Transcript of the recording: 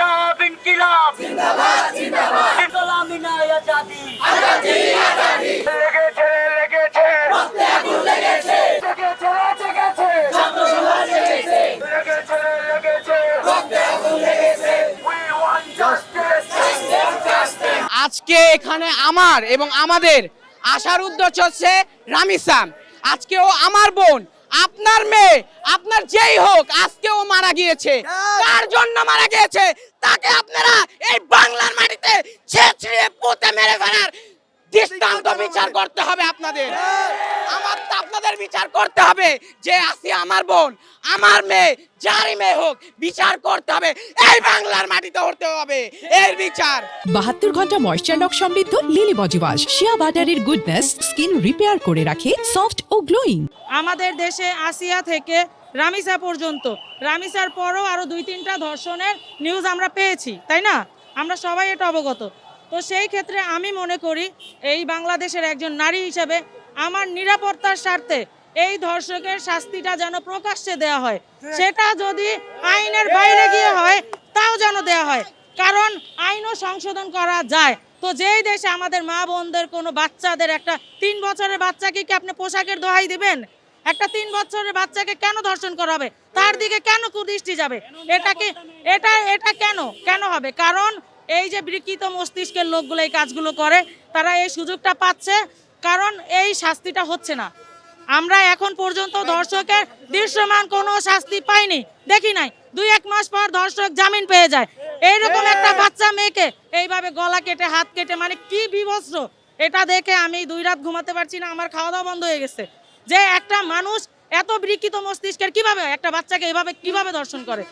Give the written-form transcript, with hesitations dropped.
ইনকিলাব ইনকিলাব জিন্দাবাদ জিন্দাবাদ গোলামি না আজাদি আজাদি আজাদি লেগেছে লেগেছে রক্তে আগুন লেগেছে লেগেছে লেগেছে ছাত্র সমাজ লেগেছে লেগেছে লেগেছে রক্তে আগুন লেগেছে উই ওয়ান্ট জাস্টিস জাস্টিস। আজকে এখানে আমার এবং আমাদের আসার উদ্দেশ্য হচ্ছে রামিসা। আজকেও আমার বোন, আপনার মেয়ে, আপনার যেই হোক, আজকেও মারা গিয়েছে। কার জন্য মারা গিয়েছে তাকে আপনারা এই বাংলার মাটিতে ছেঁচড়ে পুঁতে মেরে ফেলার দৃষ্টান্ত বিচার করতে হবে আপনাদের। আপনাদের বিচার করতে হবে যে আসিয়া আমার বোন, আমার মেয়ে, যারই মেয়ে হোক, বিচার করতে হবে। এই বাংলার মাটিতে হতে হবে এর বিচার। 72 ঘন্টা ময়েশ্চার লক সমৃদ্ধ লিলি বডি ওয়াশ শিয়া বাটারের গুডনেস স্কিন রিপেয়ার করে রাখে সফট ও গ্লোয়িং। আমাদের দেশে আসিয়া থেকে রামিসা পর্যন্ত, রামিসার পরও আরো 2-3টা ধর্ষণের নিউজ আমরা পেয়েছি, তাই না? আমরা সবাই এটা অবগত। তো সেই ক্ষেত্রে আমি মনে করি এই বাংলাদেশের একজন নারী হিসেবে আমার নিরাপত্তার স্বার্থে এই ধর্ষকের শাস্তিটা যেন প্রকাশ্যে দেয়া হয়। সেটা যদি আইনের বাইরে গিয়ে হয় তাও যেন দেয়া হয়, কারণ আইনও সংশোধন করা যায়। তো যেই দেশে আমাদের মা বোনদের কোনো বাচ্চাদের, একটা 3 বছরের বাচ্চাকে কি আপনি পোশাকের দোহাই দিবেন? একটা 3 বছরের বাচ্চাকে কেন ধর্ষণ করা হবে? তার দিকে কেন কুদৃষ্টি যাবে? এটা কেন হবে? কারণ এই যে বিকৃত মস্তিষ্কের লোকগুলো এই কাজগুলো করে, তারা এই সুযোগটা পাচ্ছে, কারণ এই শাস্তিটা হচ্ছে না। আমরা এখন পর্যন্ত ধর্ষকের দৃশ্যমান কোনো শাস্তি পাইনি, দেখি নাই। 2-1 মাস পর ধর্ষক জামিন পেয়ে যায়। এইরকম একটা বাচ্চা মেয়েকে এইভাবে গলা কেটে, হাত কেটে, মানে কি বিভৎস! এটা দেখে আমি 2 রাত ঘুমাতে পারছি না, আমার খাওয়া দাওয়া বন্ধ হয়ে গেছে। যে একটা মানুষ এত বিকৃত মস্তিষ্কের কিভাবে একটা বাচ্চাকে এভাবে কিভাবে ধর্ষণ করে?